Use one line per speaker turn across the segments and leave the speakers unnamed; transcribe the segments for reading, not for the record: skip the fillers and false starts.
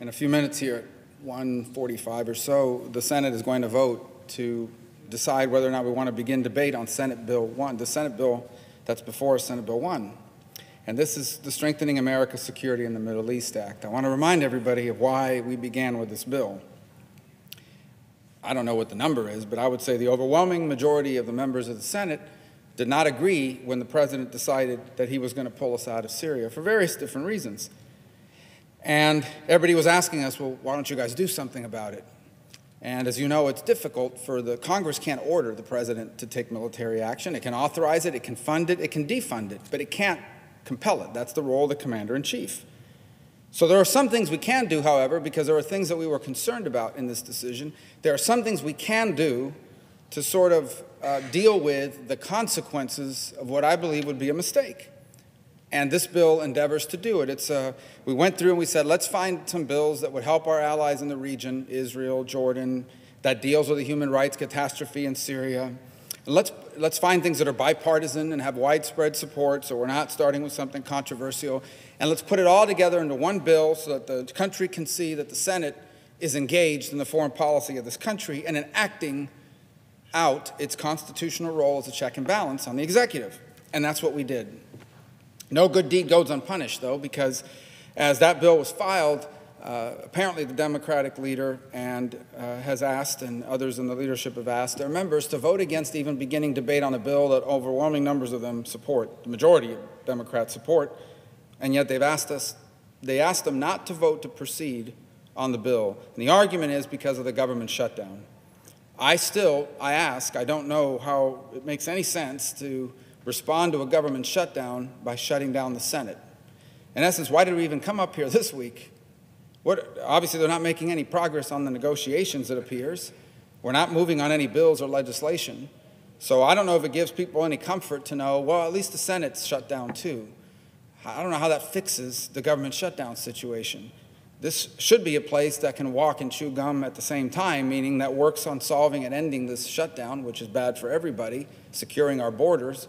In a few minutes here at 1:45 or so, the Senate is going to vote to decide whether or not we want to begin debate on Senate Bill 1, the Senate bill that's before us, Senate Bill 1. And this is the Strengthening America's Security in the Middle East Act. I want to remind everybody of why we began with this bill. I don't know what the number is, but I would say the overwhelming majority of the members of the Senate did not agree when the president decided that he was going to pull us out of Syria for various different reasons. And everybody was asking us, well, why don't you guys do something about it? And as you know, it's difficult for the Congress can't order the president to take military action. It can authorize it, it can fund it, it can defund it, but it can't compel it. That's the role of the commander-in-chief. So there are some things we can do, however, because there are things that we were concerned about in this decision. There are some things we can do to sort of deal with the consequences of what I believe would be a mistake. And this bill endeavors to do it. We went through and we said, let's find some bills that would help our allies in the region, Israel, Jordan, that deals with the human rights catastrophe in Syria. And let's find things that are bipartisan and have widespread support, so we're not starting with something controversial. And let's put it all together into one bill so that the country can see that the Senate is engaged in the foreign policy of this country and in acting out its constitutional role as a check and balance on the executive. And that's what we did. No good deed goes unpunished, though, because as that bill was filed, apparently the Democratic leader has asked, and others in the leadership have asked, their members to vote against even beginning debate on a bill that overwhelming numbers of them support, the majority of Democrats support, and yet they asked them not to vote to proceed on the bill. And the argument is because of the government shutdown. I don't know how it makes any sense to respond to a government shutdown by shutting down the Senate. In essence, why did we even come up here this week? Obviously, they're not making any progress on the negotiations, it appears. We're not moving on any bills or legislation. So I don't know if it gives people any comfort to know, well, at least the Senate's shut down too. I don't know how that fixes the government shutdown situation. This should be a place that can walk and chew gum at the same time, meaning that works on solving and ending this shutdown, which is bad for everybody, securing our borders,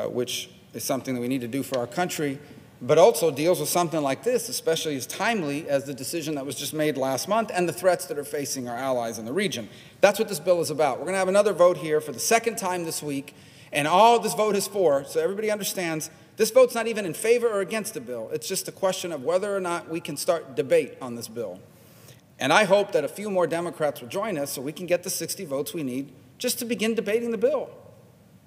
which is something that we need to do for our country, but also deals with something like this, especially as timely as the decision that was just made last month and the threats that are facing our allies in the region. That's what this bill is about. We're going to have another vote here for the second time this week, and all this vote is for, so everybody understands, this vote's not even in favor or against the bill. It's just a question of whether or not we can start debate on this bill. And I hope that a few more Democrats will join us so we can get the 60 votes we need just to begin debating the bill.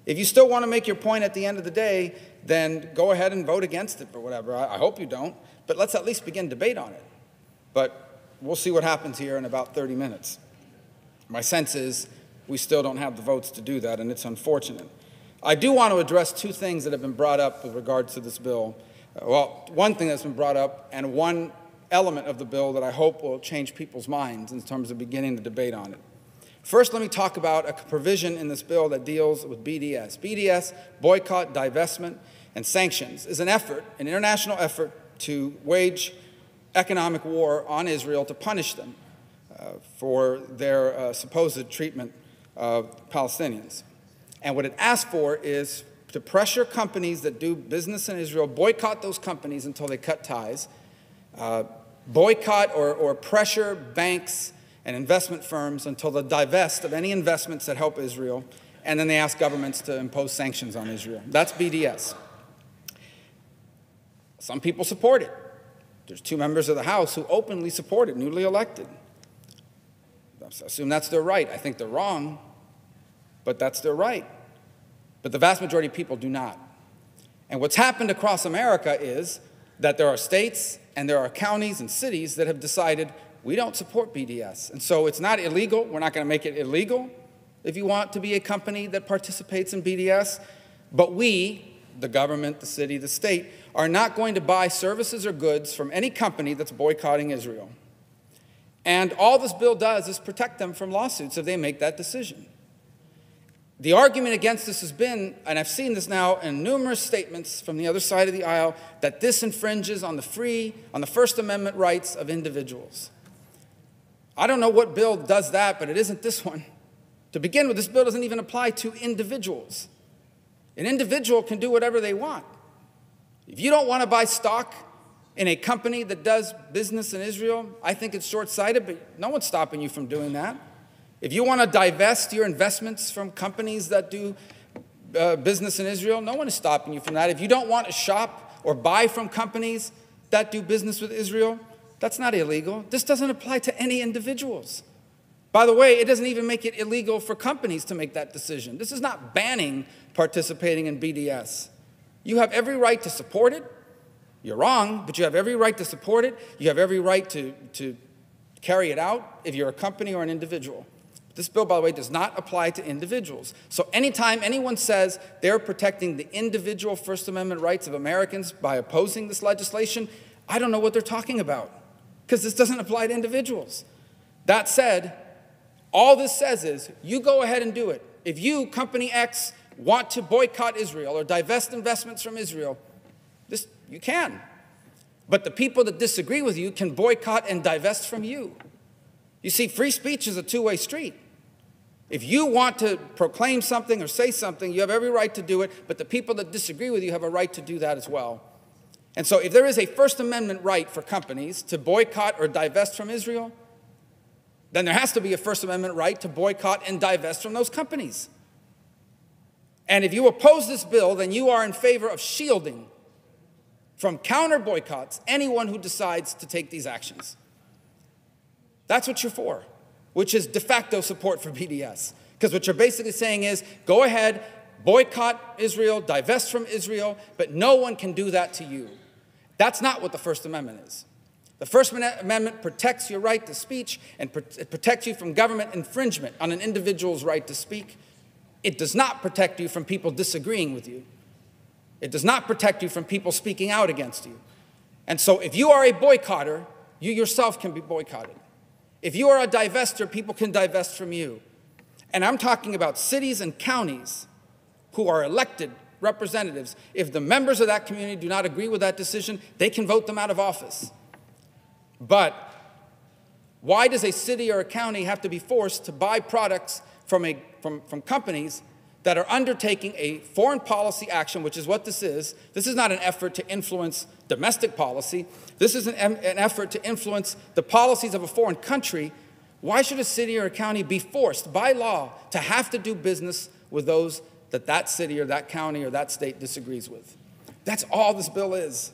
If you still want to make your point at the end of the day, then go ahead and vote against it or whatever. I hope you don't, but let's at least begin debate on it. But we'll see what happens here in about 30 minutes. My sense is we still don't have the votes to do that, and it's unfortunate. I do want to address two things that have been brought up with regards to this bill. Well, one thing that's been brought up and one element of the bill that I hope will change people's minds in terms of beginning the debate on it. First, let me talk about a provision in this bill that deals with BDS. BDS, boycott, divestment, and sanctions, is an international effort to wage economic war on Israel to punish them for their supposed treatment of Palestinians. And what it asks for is to pressure companies that do business in Israel, boycott those companies until they cut ties, boycott or pressure banks and investment firms until they divest of any investments that help Israel, and then they ask governments to impose sanctions on Israel. That's BDS. Some people support it. There's two members of the House who openly support it, newly elected. I assume that's their right. I think they're wrong, but that's their right. But the vast majority of people do not. And what's happened across America is that there are states and there are counties and cities that have decided we don't support BDS. And so it's not illegal. We're not going to make it illegal if you want to be a company that participates in BDS. But we, the government, the city, the state, are not going to buy services or goods from any company that's boycotting Israel. And all this bill does is protect them from lawsuits if they make that decision. The argument against this has been, and I've seen this now in numerous statements from the other side of the aisle, that this infringes on the First Amendment rights of individuals. I don't know what bill does that, but it isn't this one. To begin with, this bill doesn't even apply to individuals. An individual can do whatever they want. If you don't want to buy stock in a company that does business in Israel, I think it's short-sighted, but no one's stopping you from doing that. If you want to divest your investments from companies that do business in Israel, no one is stopping you from that. If you don't want to shop or buy from companies that do business with Israel, that's not illegal. This doesn't apply to any individuals. By the way, it doesn't even make it illegal for companies to make that decision. This is not banning participating in BDS. You have every right to support it. You're wrong, but you have every right to support it. You have every right to carry it out if you're a company or an individual. This bill, by the way, does not apply to individuals. So anytime anyone says they're protecting the individual First Amendment rights of Americans by opposing this legislation, I don't know what they're talking about, because this doesn't apply to individuals. That said, all this says is you go ahead and do it. If you, Company X, want to boycott Israel or divest investments from Israel, you can. But the people that disagree with you can boycott and divest from you. You see, free speech is a two-way street. If you want to proclaim something or say something, you have every right to do it, but the people that disagree with you have a right to do that as well. And so if there is a First Amendment right for companies to boycott or divest from Israel, then there has to be a First Amendment right to boycott and divest from those companies. And if you oppose this bill, then you are in favor of shielding from counter boycotts anyone who decides to take these actions. That's what you're for, which is de facto support for BDS. Because what you're basically saying is, go ahead, boycott Israel, divest from Israel, but no one can do that to you. That's not what the First Amendment is. The First Amendment protects your right to speech and it protects you from government infringement on an individual's right to speak. It does not protect you from people disagreeing with you. It does not protect you from people speaking out against you. And so if you are a boycotter, you yourself can be boycotted. If you are a divester, people can divest from you. And I'm talking about cities and counties who are elected representatives. If the members of that community do not agree with that decision, they can vote them out of office. But why does a city or a county have to be forced to buy products from companies that are undertaking a foreign policy action, which is what this is? This is not an effort to influence domestic policy. This is an effort to influence the policies of a foreign country. Why should a city or a county be forced by law to have to do business with those that that city or that county or that state disagrees with? That's all this bill is.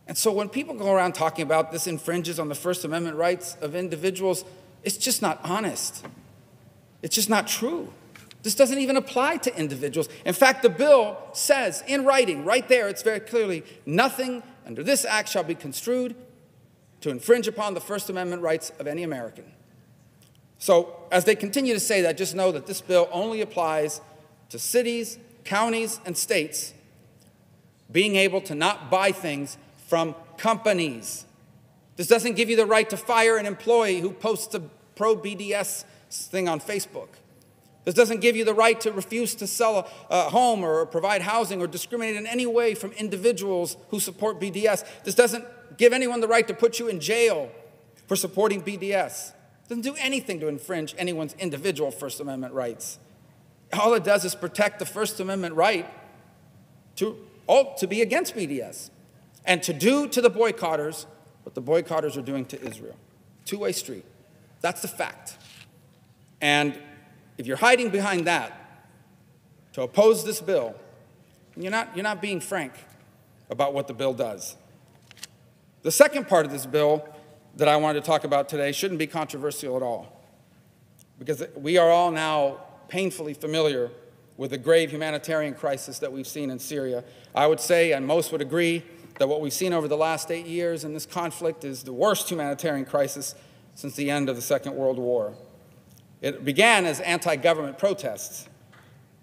And so when people go around talking about this infringes on the First Amendment rights of individuals, it's just not honest. It's just not true. This doesn't even apply to individuals. In fact, the bill says in writing, right there, it's very clearly, nothing under this act shall be construed to infringe upon the First Amendment rights of any American. So as they continue to say that, just know that this bill only applies to cities, counties, and states being able to not buy things from companies. This doesn't give you the right to fire an employee who posts a pro-BDS thing on Facebook. This doesn't give you the right to refuse to sell a home or provide housing or discriminate in any way from individuals who support BDS. This doesn't give anyone the right to put you in jail for supporting BDS. It doesn't do anything to infringe anyone's individual First Amendment rights. All it does is protect the First Amendment right to be against BDS and to do to the boycotters what the boycotters are doing to Israel. Two-way street. That's the fact. And if you're hiding behind that to oppose this bill, you're not being frank about what the bill does. The second part of this bill that I wanted to talk about today shouldn't be controversial at all, because we are all now painfully familiar with the grave humanitarian crisis that we've seen in Syria. I would say, and most would agree, that what we've seen over the last 8 years in this conflict is the worst humanitarian crisis since the end of the Second World War. It began as anti-government protests,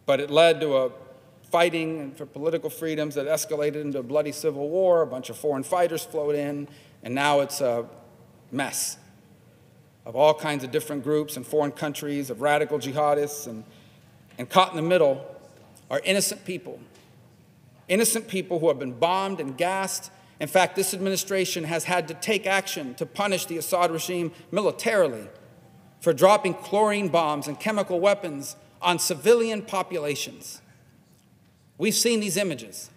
but it led to a fighting for political freedoms that escalated into a bloody civil war. A bunch of foreign fighters flowed in, and now it's a mess of all kinds of different groups and foreign countries, of radical jihadists, and caught in the middle are innocent people who have been bombed and gassed. In fact, this administration has had to take action to punish the Assad regime militarily for dropping chlorine bombs and chemical weapons on civilian populations. We've seen these images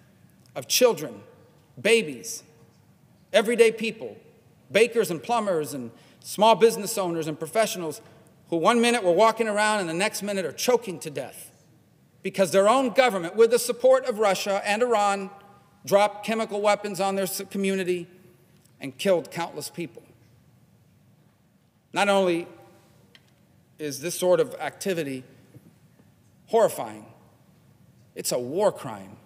of children, babies, everyday people, bakers and plumbers and small business owners and professionals who one minute were walking around and the next minute are choking to death because their own government, with the support of Russia and Iran, dropped chemical weapons on their community and killed countless people. Not only is this sort of activity horrifying, it's a war crime.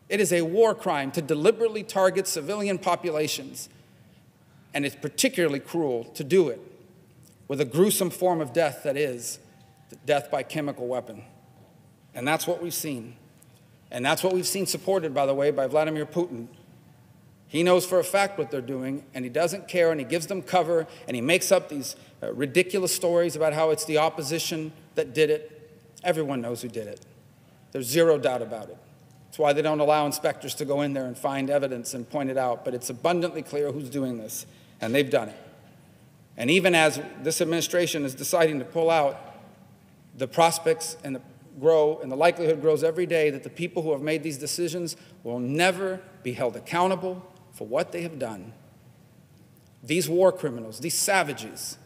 It is a war crime to deliberately target civilian populations, and it's particularly cruel to do it with a gruesome form of death that is death by chemical weapon. And that's what we've seen. And that's what we've seen supported, by the way, by Vladimir Putin. He knows for a fact what they're doing, and he doesn't care, and he gives them cover, and he makes up these ridiculous stories about how it's the opposition that did it. Everyone knows who did it. There's zero doubt about it. That's why they don't allow inspectors to go in there and find evidence and point it out, but it's abundantly clear who's doing this, and they've done it. And even as this administration is deciding to pull out, the prospects and the likelihood grows every day that the people who have made these decisions will never be held accountable for what they have done. These war criminals, these savages,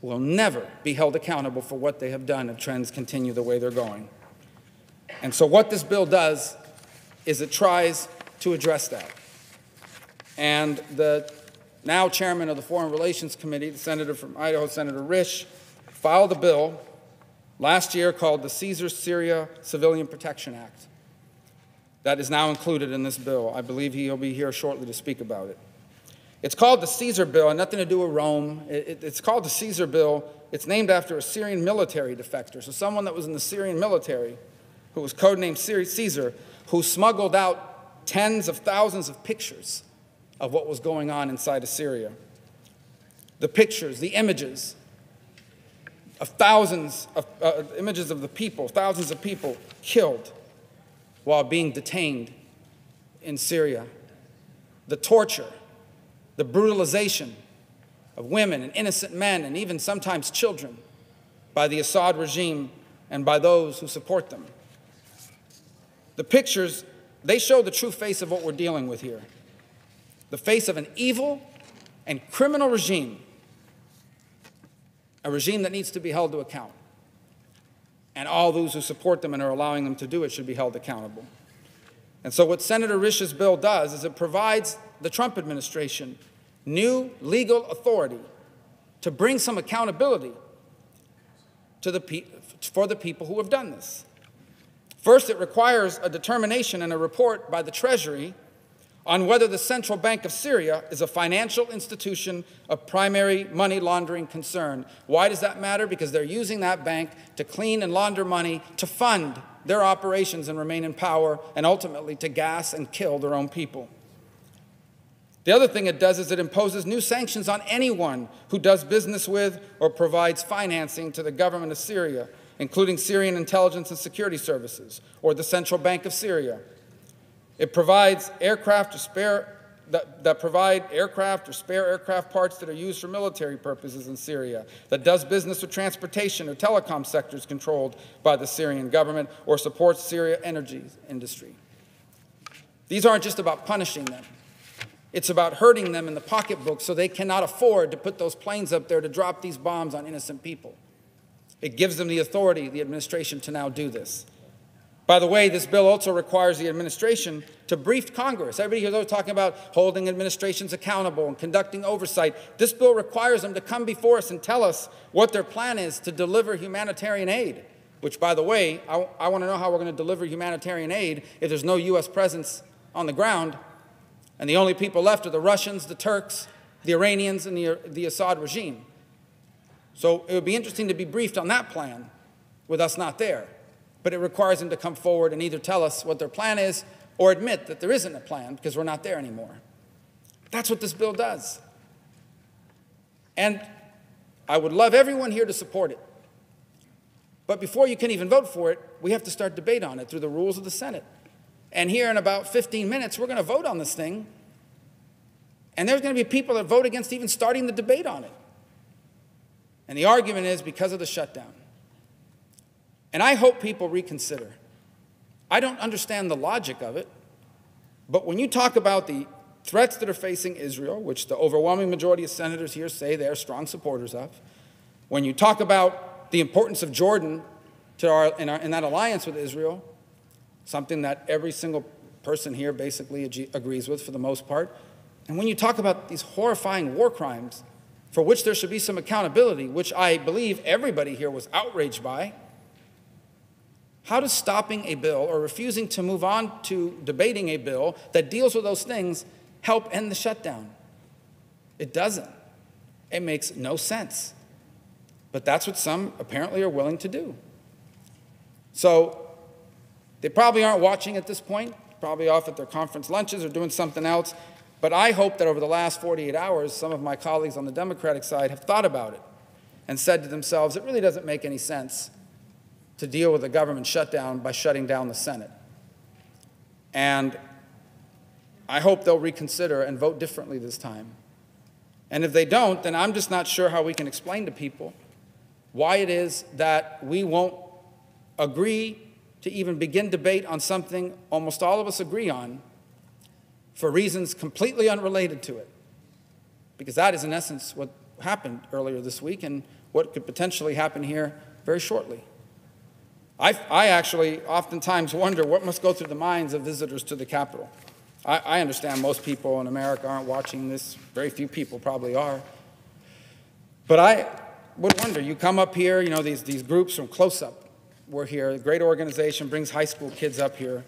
will never be held accountable for what they have done if trends continue the way they're going. And so what this bill does is it tries to address that. And the now chairman of the Foreign Relations Committee, the senator from Idaho, Senator Risch, filed a bill last year called the Caesar Syria Civilian Protection Act. That is now included in this bill. I believe he'll be here shortly to speak about it. It's called the Caesar Bill, and nothing to do with Rome. It's called the Caesar Bill. It's named after a Syrian military defector, so someone that was in the Syrian military who was codenamed Caesar, who smuggled out tens of thousands of pictures of what was going on inside of Syria. The pictures, the images of thousands of images of the people, thousands of people killed while being detained in Syria. The torture, the brutalization of women and innocent men and even sometimes children by the Assad regime and by those who support them. The pictures, they show the true face of what we're dealing with here. The face of an evil and criminal regime, a regime that needs to be held to account. And all those who support them and are allowing them to do it should be held accountable. And so what Senator Risch's bill does is it provides the Trump administration new legal authority to bring some accountability to for the people who have done this. First, it requires a determination and a report by the Treasury on whether the Central Bank of Syria is a financial institution of primary money laundering concern. Why does that matter? Because they're using that bank to clean and launder money to fund their operations and remain in power, and ultimately to gas and kill their own people. The other thing it does is it imposes new sanctions on anyone who does business with or provides financing to the government of Syria, including Syrian intelligence and security services, or the Central Bank of Syria. It provides aircraft or spare aircraft parts that are used for military purposes in Syria, that does business with transportation or telecom sectors controlled by the Syrian government, or supports Syria energy industry. These aren't just about punishing them. It's about hurting them in the pocketbook so they cannot afford to put those planes up there to drop these bombs on innocent people. It gives them the authority, the administration, to now do this. By the way, this bill also requires the administration to brief Congress. Everybody here is talking about holding administrations accountable and conducting oversight. This bill requires them to come before us and tell us what their plan is to deliver humanitarian aid, which, by the way, I want to know how we're going to deliver humanitarian aid if there's no U.S. presence on the ground, and the only people left are the Russians, the Turks, the Iranians, and the Assad regime. So it would be interesting to be briefed on that plan with us not there. But it requires them to come forward and either tell us what their plan is or admit that there isn't a plan because we're not there anymore. That's what this bill does. And I would love everyone here to support it. But before you can even vote for it, we have to start debate on it through the rules of the Senate. And here in about 15 minutes, we're going to vote on this thing. And there's going to be people that vote against even starting the debate on it. And the argument is because of the shutdown. And I hope people reconsider. I don't understand the logic of it, but when you talk about the threats that are facing Israel, which the overwhelming majority of senators here say they're strong supporters of, when you talk about the importance of Jordan in that alliance with Israel, something that every single person here basically agrees with for the most part, and when you talk about these horrifying war crimes for which there should be some accountability, which I believe everybody here was outraged by, how does stopping a bill or refusing to move on to debating a bill that deals with those things help end the shutdown? It doesn't. It makes no sense. But that's what some apparently are willing to do. So they probably aren't watching at this point, probably off at their conference lunches or doing something else. But I hope that over the last 48 hours, some of my colleagues on the Democratic side have thought about it and said to themselves, it really doesn't make any sense to deal with a government shutdown by shutting down the Senate. And I hope they'll reconsider and vote differently this time. And if they don't, then I'm just not sure how we can explain to people why it is that we won't agree to even begin debate on something almost all of us agree on for reasons completely unrelated to it. Because that is, in essence, what happened earlier this week and what could potentially happen here very shortly. I actually oftentimes wonder what must go through the minds of visitors to the Capitol. I understand most people in America aren't watching this. Very few people probably are. But I would wonder, you come up here, you know, these groups from Close Up were here, a great organization, brings high school kids up here,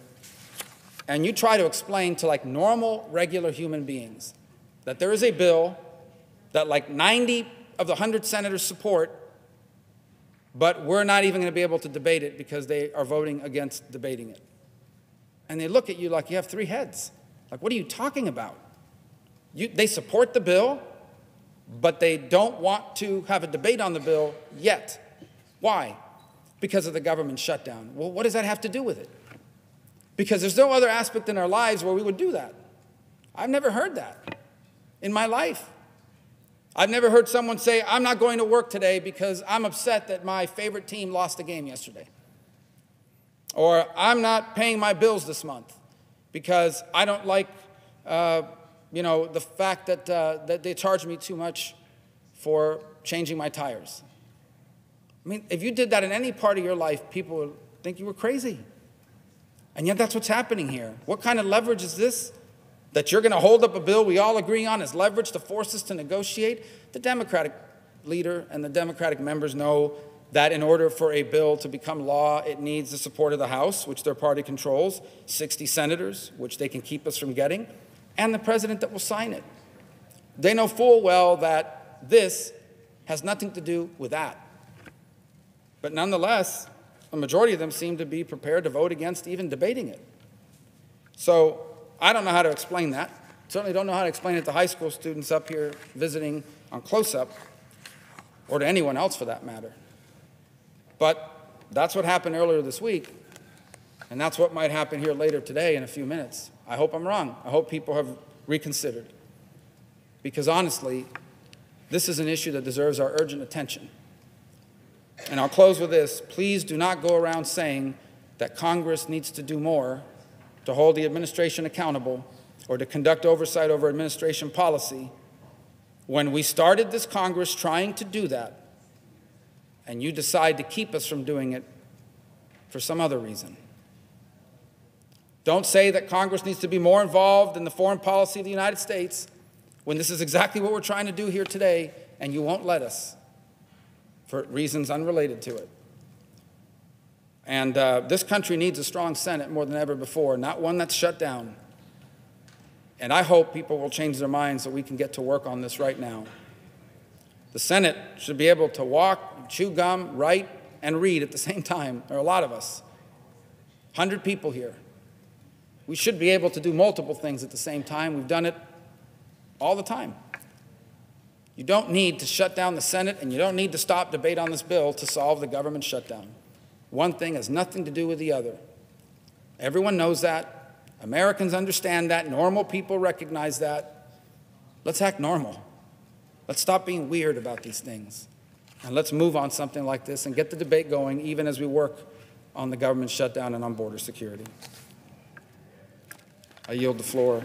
and you try to explain to like normal, regular human beings that there is a bill that like 90 of the 100 senators support, but we're not even going to be able to debate it because they are voting against debating it. And they look at you like you have three heads. Like, what are you talking about? They support the bill, but they don't want to have a debate on the bill yet. Why? Because of the government shutdown. Well, what does that have to do with it? Because there's no other aspect in our lives where we would do that. I've never heard that in my life. I've never heard someone say, I'm not going to work today because I'm upset that my favorite team lost a game yesterday. Or I'm not paying my bills this month because I don't like, the fact that they charge me too much for changing my tires. I mean, if you did that in any part of your life, people would think you were crazy. And yet that's what's happening here. What kind of leverage is this? That you're going to hold up a bill we all agree on as leverage to force us to negotiate? The Democratic leader and the Democratic members know that in order for a bill to become law, it needs the support of the House, which their party controls, 60 senators, which they can keep us from getting, and the president that will sign it. They know full well that this has nothing to do with that. But nonetheless, a majority of them seem to be prepared to vote against even debating it. So I don't know how to explain that. Certainly don't know how to explain it to high school students up here visiting on Close Up, or to anyone else for that matter. But that's what happened earlier this week, and that's what might happen here later today in a few minutes. I hope I'm wrong. I hope people have reconsidered. Because honestly, this is an issue that deserves our urgent attention. And I'll close with this. Please do not go around saying that Congress needs to do more to hold the administration accountable or to conduct oversight over administration policy when we started this Congress trying to do that, and you decide to keep us from doing it for some other reason. Don't say that Congress needs to be more involved in the foreign policy of the United States when this is exactly what we're trying to do here today, and you won't let us for reasons unrelated to it. And this country needs a strong Senate more than ever before, not one that's shut down. And I hope people will change their minds so we can get to work on this right now. The Senate should be able to walk, chew gum, write, and read at the same time. There are a lot of us, 100 people here. We should be able to do multiple things at the same time. We've done it all the time. You don't need to shut down the Senate, and you don't need to stop debate on this bill to solve the government shutdown. One thing has nothing to do with the other. Everyone knows that. Americans understand that. Normal people recognize that. Let's act normal. Let's stop being weird about these things. And let's move on something like this and get the debate going, even as we work on the government shutdown and on border security. I yield the floor.